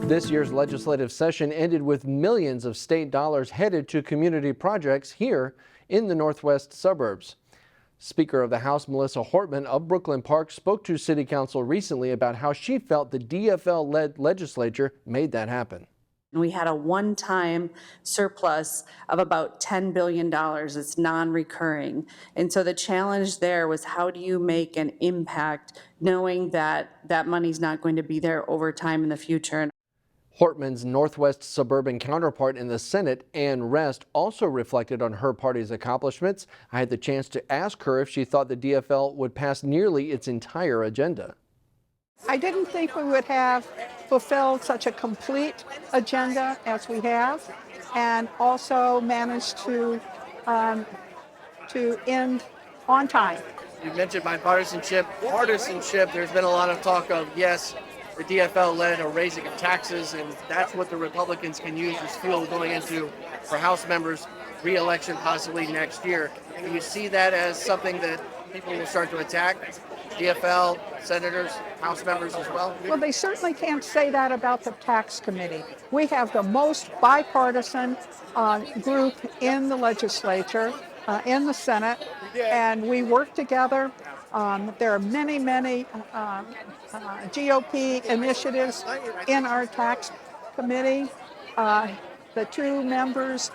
This year's legislative session ended with millions of state dollars headed to community projects here in the northwest suburbs. Speaker of the House Melissa Hortman of Brooklyn Park spoke to City Council recently about how she felt the DFL-led legislature made that happen. We had a one-time surplus of about $10 billion. It's non-recurring. And so the challenge there was, how do you make an impact knowing that that money's not going to be there over time in the future? Hortman's Northwest suburban counterpart in the Senate, Ann Rest, also reflected on her party's accomplishments. I had the chance to ask her if she thought the DFL would pass nearly its entire agenda. I didn't think we would have fulfilled such a complete agenda as we have, and also managed to end on time. You mentioned bipartisanship. There's been a lot of talk of, yes, the DFL led a raising of taxes, and that's what the Republicans can use as fuel going into for House members' re-election possibly next year. Do you see that as something that people will start to attack? DFL, senators, House members as well? Well, they certainly can't say that about the tax committee. We have the most bipartisan group in the legislature, in the Senate, and we work together. There are many GOP initiatives in our tax committee. The two members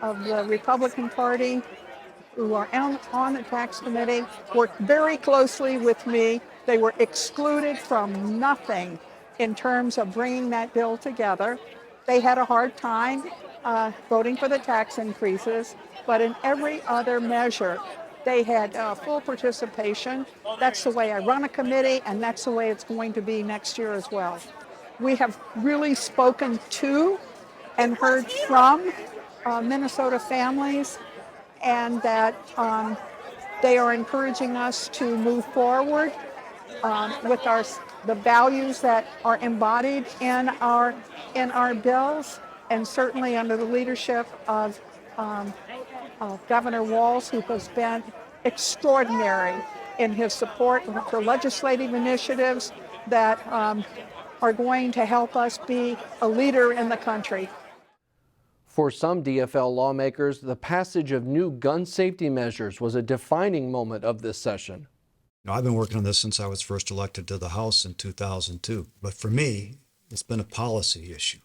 of the Republican Party who are on the tax committee worked very closely with me. They were excluded from nothing in terms of bringing that bill together. They had a hard time voting for the tax increases, but in every other measure, they had full participation. That's the way I run a committee, and that's the way it's going to be next year as well. We have really spoken to and heard from Minnesota families, and that they are encouraging us to move forward with the values that are embodied in our bills, and certainly under the leadership of Governor Walz, who has been extraordinary in his support for legislative initiatives that are going to help us be a leader in the country. For some DFL lawmakers, the passage of new gun safety measures was a defining moment of this session. I've been working on this since I was first elected to the House in 2002. But for me, it's been a policy issue.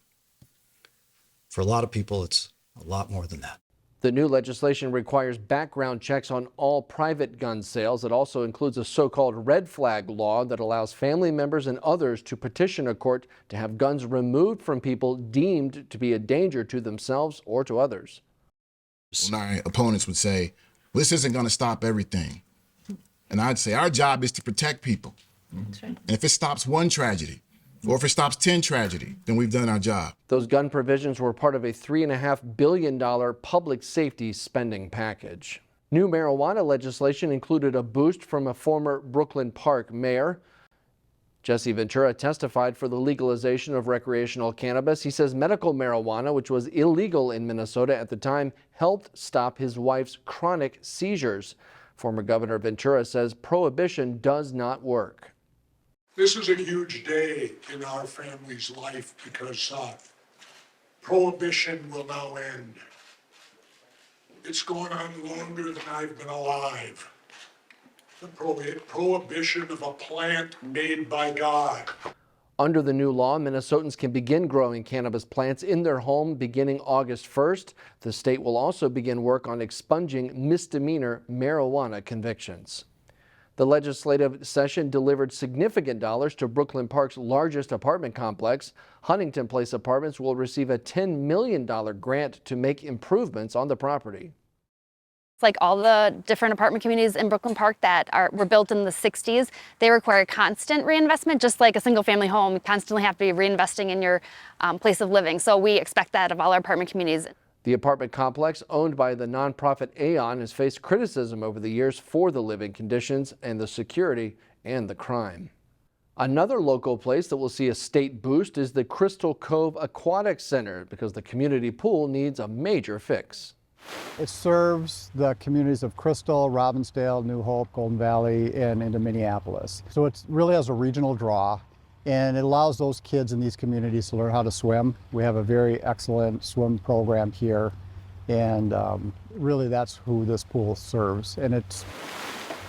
For a lot of people, it's a lot more than that. The new legislation requires background checks on all private gun sales. It also includes a so-called red flag law that allows family members and others to petition a court to have guns removed from people deemed to be a danger to themselves or to others. My opponents would say, well, this isn't going to stop everything. And I'd say our job is to protect people. That's right. And if it stops one tragedy, or if it stops 10 tragedy, then we've done our job. Those gun provisions were part of a $3.5 billion public safety spending package. New marijuana legislation included a boost from a former Brooklyn Park mayor. Jesse Ventura testified for the legalization of recreational cannabis. He says medical marijuana, which was illegal in Minnesota at the time, helped stop his wife's chronic seizures. Former Governor Ventura says prohibition does not work. This is a huge day in our family's life because prohibition will now end. It's going on longer than I've been alive. The prohibition of a plant made by God. Under the new law, Minnesotans can begin growing cannabis plants in their home beginning August 1st. The state will also begin work on expunging misdemeanor marijuana convictions. The legislative session delivered significant dollars to Brooklyn Park's largest apartment complex. Huntington Place Apartments will receive a $10 million grant to make improvements on the property. It's like all the different apartment communities in Brooklyn Park that were built in the 60s. They require constant reinvestment, just like a single family home. You constantly have to be reinvesting in your place of living. So we expect that of all our apartment communities. The apartment complex, owned by the nonprofit Aon, has faced criticism over the years for the living conditions and the security and the crime. Another local place that will see a state boost is the Crystal Cove Aquatic Center, because the community pool needs a major fix. It serves the communities of Crystal, Robbinsdale, New Hope, Golden Valley, and into Minneapolis. So it really has a regional draw. And it allows those kids in these communities to learn how to swim. We have a very excellent swim program here, and really that's who this pool serves. And it's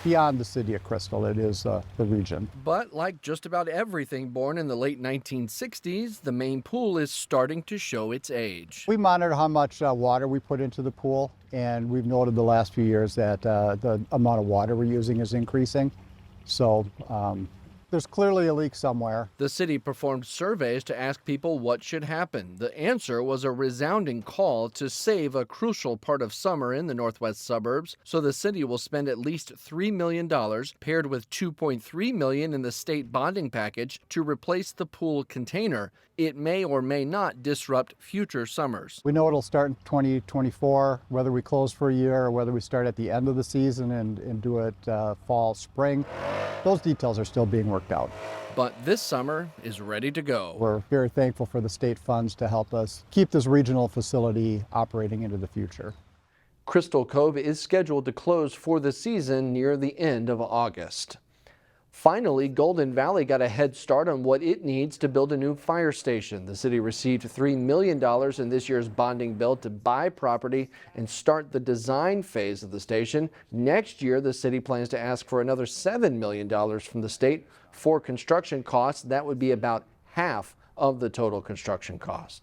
beyond the city of Crystal, it is the region. But like just about everything born in the late 1960s, the main pool is starting to show its age. We monitor how much water we put into the pool, and we've noted the last few years that the amount of water we're using is increasing. So there's clearly a leak somewhere. The city performed surveys to ask people what should happen. The answer was a resounding call to save a crucial part of summer in the northwest suburbs, so the city will spend at least $3 million, paired with $2.3 million in the state bonding package, to replace the pool container. It may or may not disrupt future summers. We know it'll start in 2024, whether we close for a year or whether we start at the end of the season and do it fall, spring. Those details are still being worked out. But this summer is ready to go. We're very thankful for the state funds to help us keep this regional facility operating into the future. Crystal Cove is scheduled to close for the season near the end of August. Finally, Golden Valley got a head start on what it needs to build a new fire station. The city received $3 million in this year's bonding bill to buy property and start the design phase of the station. Next year, the city plans to ask for another $7 million from the state for construction costs. That would be about half of the total construction cost.